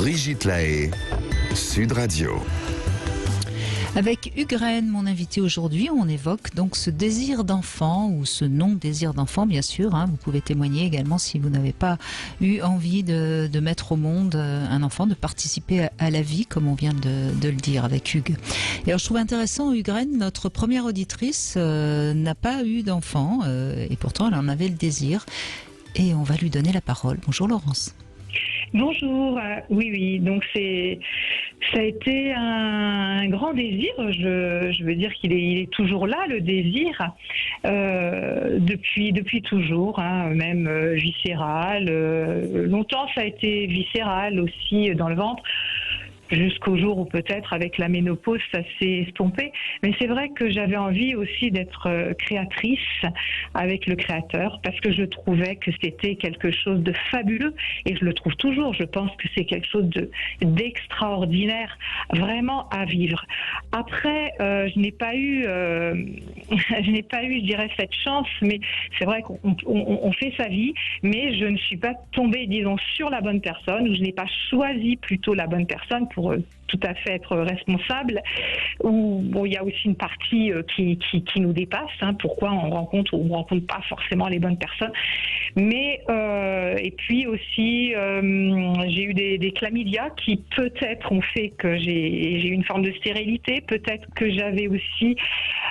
Brigitte Lahaie, Sud Radio. Avec Hugues Rennes, mon invité aujourd'hui, on évoque donc ce désir d'enfant ou ce non-désir d'enfant, bien sûr. Vous pouvez témoigner également si vous n'avez pas eu envie de mettre au monde un enfant, de participer à la vie, comme on vient de le dire avec Hugues. Et alors, je trouve intéressant, Hugues Rennes, notre première auditrice n'a pas eu d'enfant et pourtant elle en avait le désir. Et on va lui donner la parole. Bonjour Laurence. Bonjour, oui, donc ça a été un grand désir, je veux dire qu'il est toujours là, le désir, depuis toujours, même viscéral, longtemps ça a été viscéral aussi dans le ventre, jusqu'au jour où peut-être avec la ménopause ça s'est estompé, mais c'est vrai que j'avais envie aussi d'être créatrice avec le créateur parce que je trouvais que c'était quelque chose de fabuleux et je le trouve toujours, je pense que c'est quelque chose d'extraordinaire vraiment à vivre. Après je n'ai pas eu je dirais cette chance, mais c'est vrai qu'on fait sa vie, mais je ne suis pas tombée disons sur la bonne personne, ou je n'ai pas choisi plutôt la bonne personne pour tout à fait être responsable, où il y a aussi une partie qui nous dépasse, pourquoi on rencontre ou on rencontre pas forcément les bonnes personnes, mais et puis aussi j'ai eu des chlamydia qui peut-être ont fait que j'ai eu une forme de stérilité, peut-être que j'avais aussi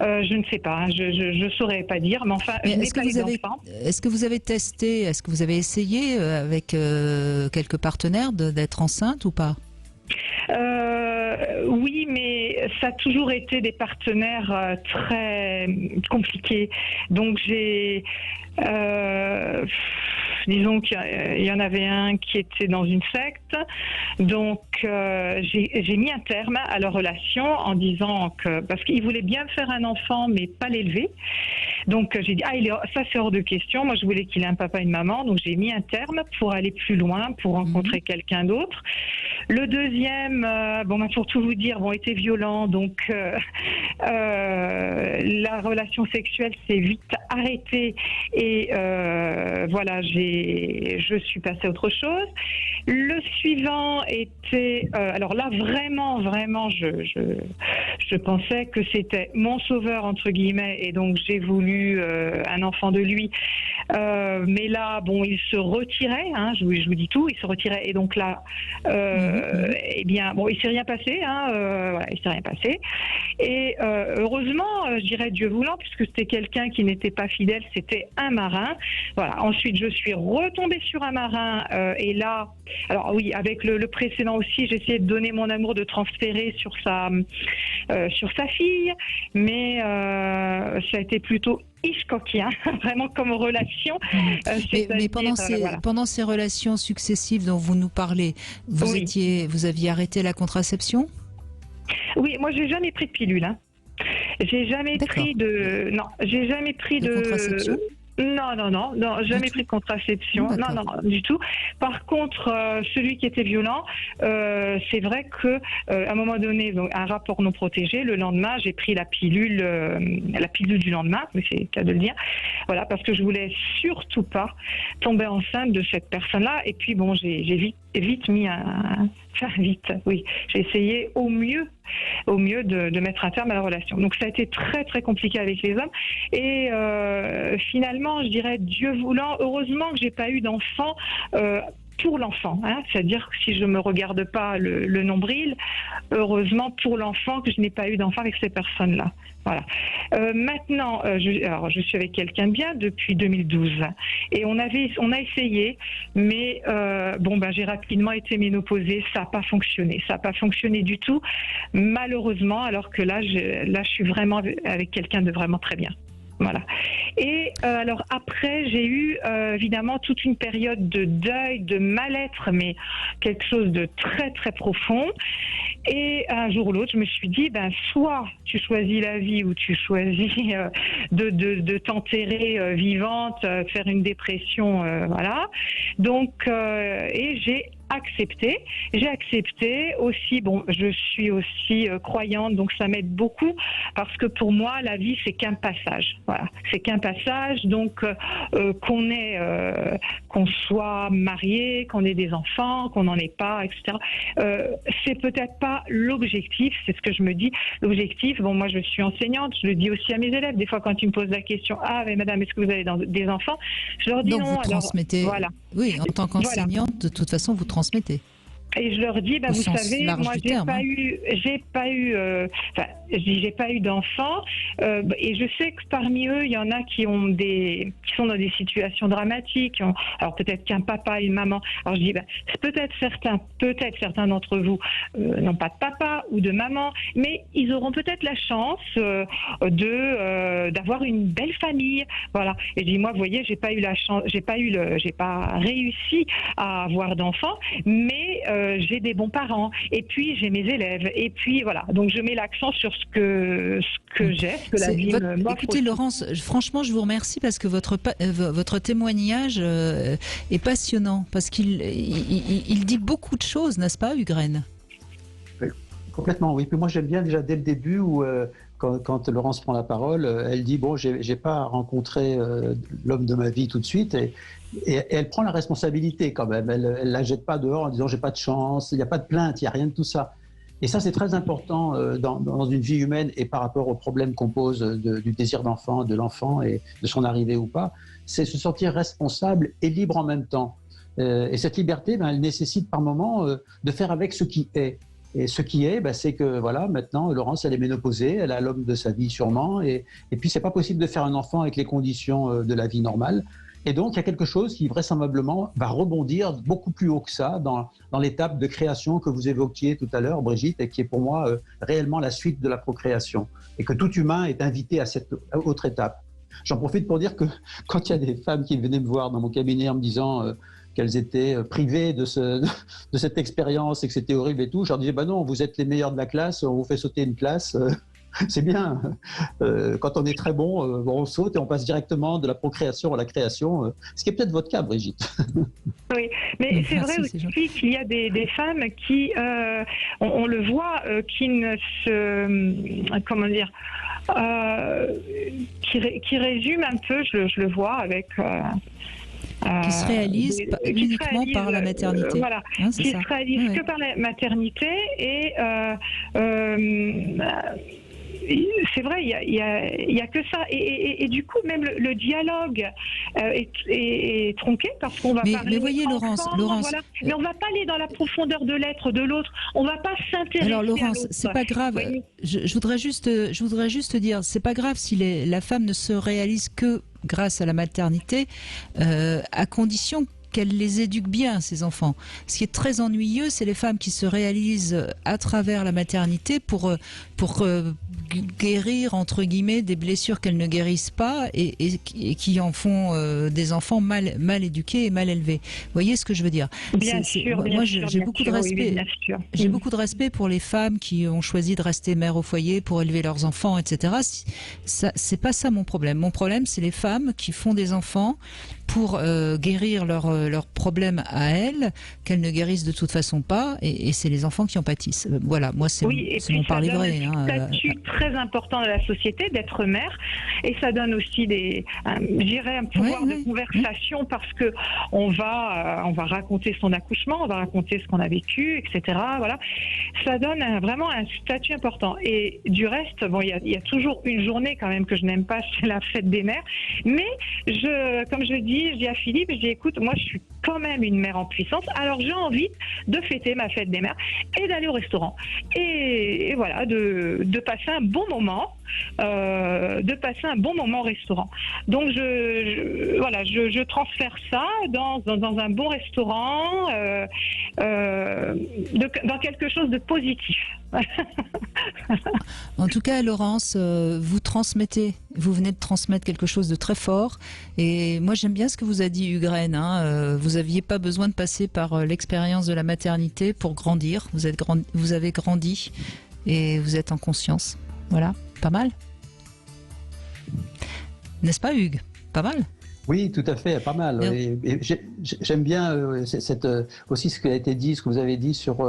je ne sais pas, je saurais pas dire, mais enfin je n'ai pas eu d'enfant. Est-ce que vous avez testé, est-ce que vous avez essayé avec quelques partenaires d'être enceinte ou pas? Oui, mais ça a toujours été des partenaires très compliqués. Donc disons qu'il y en avait un qui était dans une secte, donc j'ai mis un terme à leur relation en disant que, parce qu'il voulait bien faire un enfant mais pas l'élever, donc j'ai dit ça c'est hors de question, moi je voulais qu'il ait un papa et une maman, donc j'ai mis un terme pour aller plus loin, pour rencontrer quelqu'un d'autre. Le deuxième, pour tout vous dire, était violent, donc la relation sexuelle s'est vite arrêtée et voilà, je suis passée à autre chose. Le suivant était, alors là vraiment, je pensais que c'était mon sauveur entre guillemets, et donc j'ai voulu un enfant de lui. Mais là, il se retirait, je vous dis tout, il se retirait, et donc là, eh bien, il s'est rien passé, voilà, il s'est rien passé. Et heureusement, je dirais Dieu voulant, puisque c'était quelqu'un qui n'était pas fidèle, c'était un marin. Voilà. Ensuite, je suis retombée sur un marin, et là, alors oui, avec le précédent aussi, j'essayais de donner mon amour, de transférer sur sa fille, mais ça a été plutôt Hitchcockien, vraiment comme relation. Mais pendant ces relations successives dont vous nous parlez, vous aviez arrêté la contraception? Oui, moi j'ai jamais pris de pilule. J'ai jamais pris de contraception. Non, jamais pris de contraception. Non, du tout. Par contre, celui qui était violent, c'est vrai que à un moment donné, donc, un rapport non protégé, le lendemain, j'ai pris la pilule du lendemain, mais c'est le cas de le dire. Voilà, parce que je voulais surtout pas tomber enceinte de cette personne-là. Et puis j'ai vite mis j'ai essayé au mieux de mettre un terme à la relation. Donc ça a été très très compliqué avec les hommes, et finalement je dirais Dieu voulant, heureusement que j'ai pas eu d'enfant pour l'enfant, c'est-à-dire que si je me regarde pas le nombril, heureusement pour l'enfant que je n'ai pas eu d'enfant avec ces personnes-là. Voilà. Maintenant, je suis avec quelqu'un de bien depuis 2012 et on a essayé, mais j'ai rapidement été ménopausée, ça n'a pas fonctionné du tout, malheureusement, alors que là je suis vraiment avec quelqu'un de vraiment très bien. Voilà. Et alors après, j'ai eu évidemment toute une période de deuil, de mal-être, mais quelque chose de très très profond. Et un jour ou l'autre, je me suis dit, soit tu choisis la vie ou tu choisis de t'enterrer vivante, faire une dépression, voilà. Donc, et j'ai accepté. J'ai accepté aussi, bon, je suis aussi croyante, donc ça m'aide beaucoup, parce que pour moi, la vie, c'est qu'un passage. Voilà, c'est qu'un passage, donc qu'on soit marié, qu'on ait des enfants, qu'on n'en ait pas, etc. C'est peut-être pas l'objectif, c'est ce que je me dis. L'objectif, bon, moi je suis enseignante, je le dis aussi à mes élèves, des fois quand ils me posent la question, ah mais madame, est-ce que vous avez des enfants? Je leur dis Donc non. vous transmettez, alors, voilà. Oui, en tant qu'enseignante, de toute façon, vous transmettez. Et je leur dis, vous savez, moi, j'ai pas eu d'enfants, et je sais que parmi eux, il y en a qui sont dans des situations dramatiques. Alors peut-être qu'un papa et une maman. Alors je dis, peut-être certains d'entre vous n'ont pas de papa ou de maman, mais ils auront peut-être la chance d'avoir une belle famille. Voilà. Et je dis, moi, vous voyez, j'ai pas réussi à avoir d'enfants, mais j'ai des bons parents, et puis j'ai mes élèves, et puis voilà. Donc je mets l'accent sur ce que j'ai, ce que la vie m'offre. Écoutez, Laurence, franchement, je vous remercie parce que votre témoignage est passionnant, parce qu'il dit beaucoup de choses, n'est-ce pas, Ugren? Oui, complètement, oui. Puis moi, j'aime bien déjà dès le début où quand Laurence prend la parole, elle dit bon, j'ai pas rencontré l'homme de ma vie tout de suite, et elle prend la responsabilité quand même. Elle la jette pas dehors en disant j'ai pas de chance, il n'y a pas de plainte, il n'y a rien de tout ça. Et ça, c'est très important dans une vie humaine, et par rapport au problème qu'on pose du désir d'enfant, de l'enfant et de son arrivée ou pas, c'est se sentir responsable et libre en même temps. Et cette liberté, elle nécessite par moments de faire avec ce qui est. Et ce qui est, c'est que voilà, maintenant, Laurence, elle est ménopausée, elle a l'homme de sa vie sûrement, et puis c'est pas possible de faire un enfant avec les conditions de la vie normale. Et donc, il y a quelque chose qui vraisemblablement va rebondir beaucoup plus haut que ça dans l'étape de création que vous évoquiez tout à l'heure, Brigitte, et qui est pour moi réellement la suite de la procréation. Et que tout humain est invité à cette autre étape. J'en profite pour dire que quand il y a des femmes qui venaient me voir dans mon cabinet en me disant qu'elles étaient privées de cette expérience et que c'était horrible et tout, je leur disais non, vous êtes les meilleurs de la classe, on vous fait sauter une classe. C'est bien. Quand on est très bon, on saute et on passe directement de la procréation à la création, ce qui est peut-être votre cas, Brigitte. Oui, mais c'est vrai aussi qu'il y a des femmes qui, on le voit, qui ne se... comment dire, qui résument un peu, je le vois avec... qui se réalise uniquement par la maternité. Voilà, hein, qui se réalise que par la maternité, et c'est vrai, il y a que ça, et du coup même le dialogue est tronqué, parce qu'on va parler. Mais voyez, Laurence, voilà. Mais on va pas aller dans la profondeur de l'être de l'autre. On va pas s'intéresser. Alors Laurence, à l'autre. c'est pas grave. Je voudrais juste dire, c'est pas grave si la femme ne se réalise que grâce à la maternité, à condition qu'elle les éduque bien, ces enfants. Ce qui est très ennuyeux, c'est les femmes qui se réalisent à travers la maternité pour guérir, entre guillemets, des blessures qu'elles ne guérissent pas, et qui en font des enfants mal éduqués et mal élevés. Vous voyez ce que je veux dire? Moi, j'ai beaucoup de respect. J'ai beaucoup de respect pour les femmes qui ont choisi de rester mères au foyer pour élever leurs enfants, etc. C'est pas ça mon problème. Mon problème, c'est les femmes qui font des enfants pour guérir leurs problèmes à elles, qu'elles ne guérissent de toute façon pas, et c'est les enfants qui en pâtissent. Voilà, moi c'est mon parler vrai. C'est un statut très important de la société d'être mère, et ça donne aussi un pouvoir de conversation, parce que on va raconter son accouchement, on va raconter ce qu'on a vécu, etc. Voilà, ça donne vraiment un statut important. Et du reste, il y a toujours une journée quand même que je n'aime pas, c'est la fête des mères. Mais comme je dis à Philippe, écoute, moi je suis quand même une mère en puissance, alors j'ai envie de fêter ma fête des mères et d'aller au restaurant, et voilà, de passer un bon moment, au restaurant. Donc je transfère ça dans un bon restaurant, dans quelque chose de positif. En tout cas, Laurence, vous venez de transmettre quelque chose de très fort, et moi j'aime bien ce que vous a dit Ugren, vous n'aviez pas besoin de passer par l'expérience de la maternité pour grandir, vous avez grandi et vous êtes en conscience. Voilà, pas mal. N'est-ce pas, Hugues? Pas mal. Oui, tout à fait, pas mal. Bien. Et j'aime bien aussi ce qui a été dit, ce que vous avez dit sur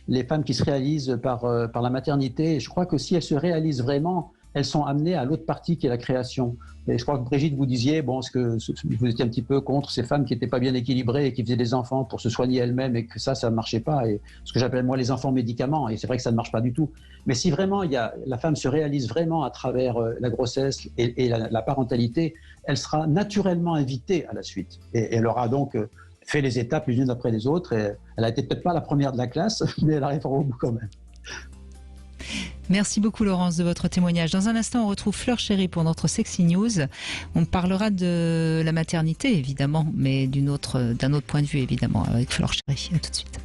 les femmes qui se réalisent par la maternité. Et je crois que si elles se réalisent vraiment, elles sont amenées à l'autre partie qui est la création. Et je crois que Brigitte, vous disiez, bon, vous étiez un petit peu contre ces femmes qui n'étaient pas bien équilibrées et qui faisaient des enfants pour se soigner elles-mêmes et que ça ne marchait pas. Et ce que j'appelle moi les enfants médicaments. Et c'est vrai que ça ne marche pas du tout. Mais si vraiment la femme se réalise vraiment à travers la grossesse et la parentalité, elle sera naturellement invitée à la suite. Et elle aura donc fait les étapes les unes après les autres. Et elle a été peut-être pas la première de la classe, mais elle arrivera au bout quand même. Merci beaucoup Laurence de votre témoignage. Dans un instant, on retrouve Fleur Chéri pour notre Sexy News. On parlera de la maternité évidemment, mais d'un autre point de vue évidemment avec Fleur Chéri. À tout de suite.